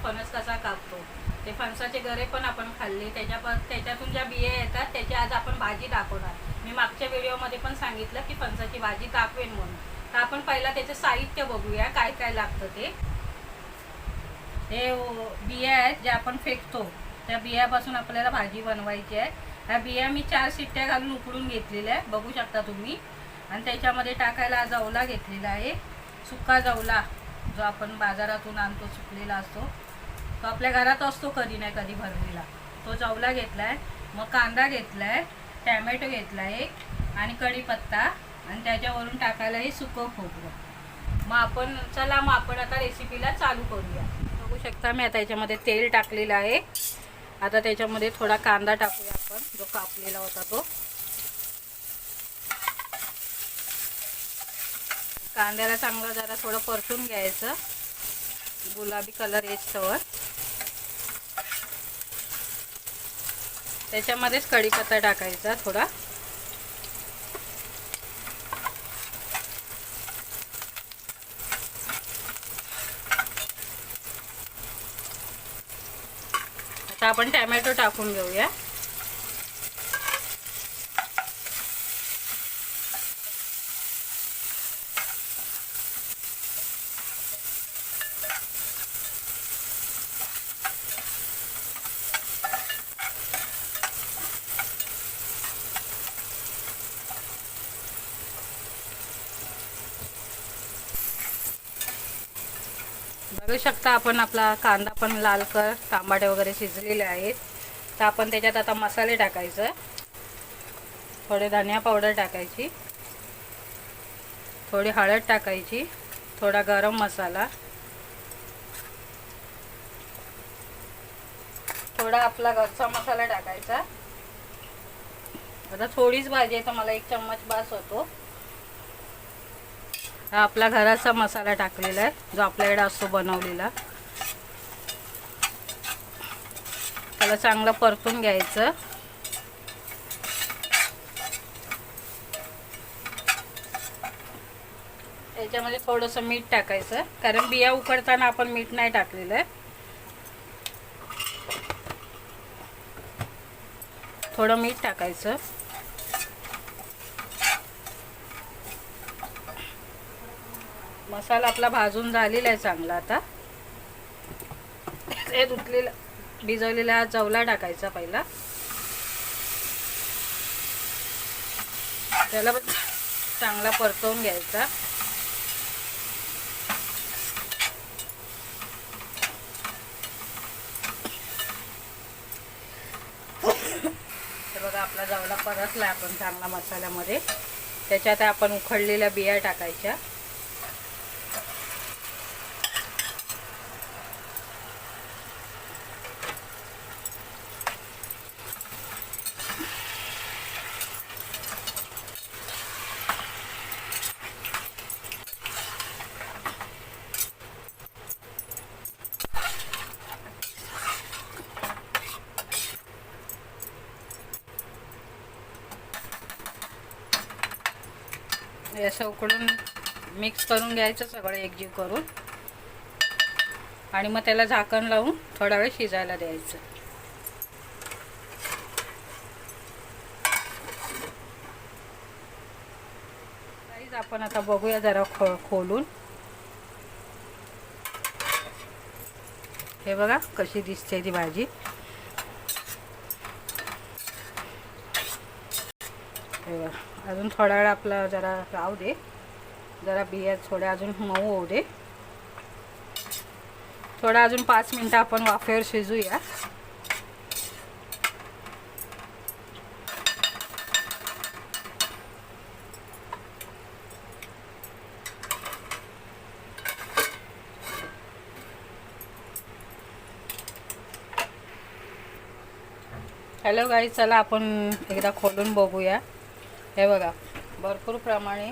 फणस कसा कापतो, ते फणसाचे गरे पण आपण खाल्ले, त्याच्यातून ज्या बिया येतात त्याची आज आपण भाजी दाखवणार. मी मागच्या व्हिडिओमध्ये पण सांगितलं की फणसाची भाजी दाखवेन म्हणून. तर आपण पहिला त्याचं साहित्य बघूया काय काय लागतं ते. हे बिया आहेत ज्या आपण फेकतो, त्या बियापासून आपल्याला भाजी बनवायची आहे. ह्या बिया मी 4 शिट्ट्या घालून उकळून घेतलेल्या आहे, बघू शकता तुम्ही. आणि त्याच्यामध्ये टाकायला जवला घेतलेला आहे, सुका जवला जो आपण बाजारातून आणतो सुकलेला असतो, तो आपल्या घरात असतो कधी नाही कधी भरलेला, तो जवला घेतला आहे. मग कांदा घेतला आहे, टॅमॅटो घेतला आहे आणि कढीपत्ता, आणि त्याच्यावरून टाकायला हे सुकं खोबरं. मग आपण आता रेसिपीला चालू करूया. बघू शकता मी आता याच्यामध्ये तेल टाकलेलं आहे. आता त्याच्यामध्ये थोडा कांदा टाकूया आपण, जो कापलेला होता तो. कांद्याला चांगलं जरा थोडं परतून घ्यायचं, गुलाबी कलर येतोवर. त्याच्यामध्येच कढीपत्ता टाकायचा थोडा. आता आपण टॅमॅटो टाकून घेऊया. बघू शकता आपण आपला कांदा पण लाल कर, टमाटे वगैरे शिजलेले आहेत. तर आपण त्याच्यात आता मसाले टाकायचं. थोडे धनिया पावडर टाकायची, थोडी हळद टाकायची, थोडा गरम मसाला, थोडा आपला घरचा मसाला टाकायचा. आता थोडीच भाजी आहे तर मला 1 चम्मच बास होतो. हा आपला घराचा मसाला टाकलेला आहे, जो आपल्याकडे असतो बनवलेला. त्याला चांगलं परतून घ्यायचं. याच्यामध्ये थोडंसं मीठ टाकायचं, कारण बिया उकडताना आपण मीठ नाही टाकलेलं आहे. थोडं मीठ टाकायचं. मसाला आपला भाजून झालेला आहे चांगला. आता हे भिजवलेला जवला टाकायचा पहिला. त्याला पण चांगला परतवून घ्यायचा. तर बघा आपला जवला परतला आपण चांगला मसाल्यामध्ये. त्याच्यात आपण उकडलेल्या बिया टाकायच्या. असं उकडून मिक्स करून घ्यायचं सगळं एकजीव करून, आणि मग त्याला झाकण लावून थोडा वेळ शिजायला द्यायचं. आपण आता बघूया जरा खोलून. हे बघा कशी दिसते ती भाजी. हे बघा, अजून थोडा वेळ आपला जरा राहू दे, जरा बिया थोड्या अजून मऊ होऊ दे. थोडा अजून 5 मिनटं आपण वाफेवर शिजूया. हॅलो गाईज, चला आपण एकदा खोलून बघूया. हे बघा भरपूर प्रमाणे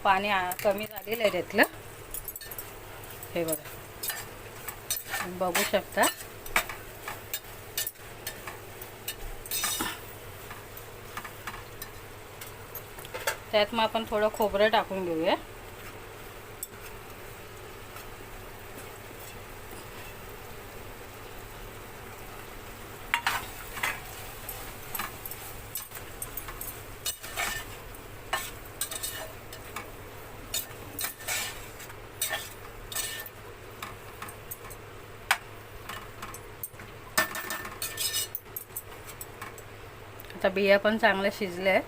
पाणी कमी झालेलं आहे त्यातलं. हे बघा, बघू शकता. त्यात मग आपण थोडं खोबरं टाकून घेऊया. आता बिया पण चांगल्या शिजल्या आहे.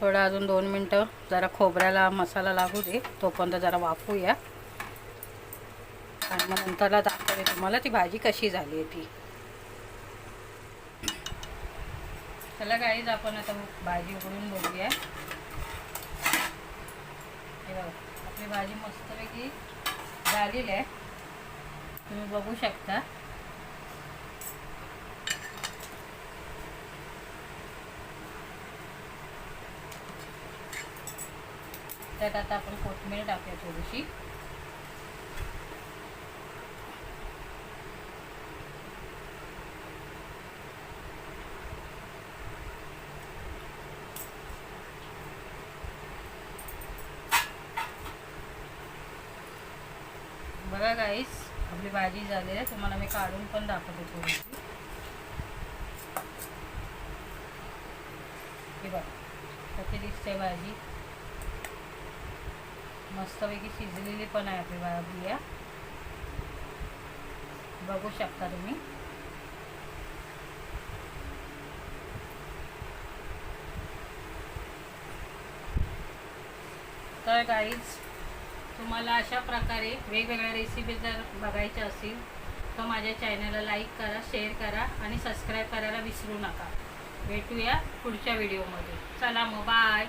थोडं अजून 2 मिनटं जरा खोबऱ्याला मसाला लागू दे, तोपर्यंत जरा वाफूया आणि मग नंतरला दाखवते तुम्हाला ती भाजी कशी झाली आहे ती. चला गाईज आपण आता भाजी उघडून बघूया. हे बघा आपली भाजी मस्तपैकी झालेली आहे, तुम्ही बघू शकता. त्यात आता आपण कोथिंबीर टाकूया थोडीशी. बघा गाईस आपली भाजी झाली आहे. तुम्हाला मी काढून पण दाखवते थोडीशी. हे बघा कशी दिसते भाजी, मस्तपैकी शिजलेली पण आहे आपली भाजी. बघू शकता तुम्ही. तर गाईज तुम्हाला अशा प्रकारे वेगवेगळ्या रेसिपी जर बघायच्या असतील तर माझ्या चॅनलला लाईक करा, शेअर करा आणि सबस्क्राईब करायला विसरू नका. भेटूया पुढच्या व्हिडिओमध्ये. चला मग बाय.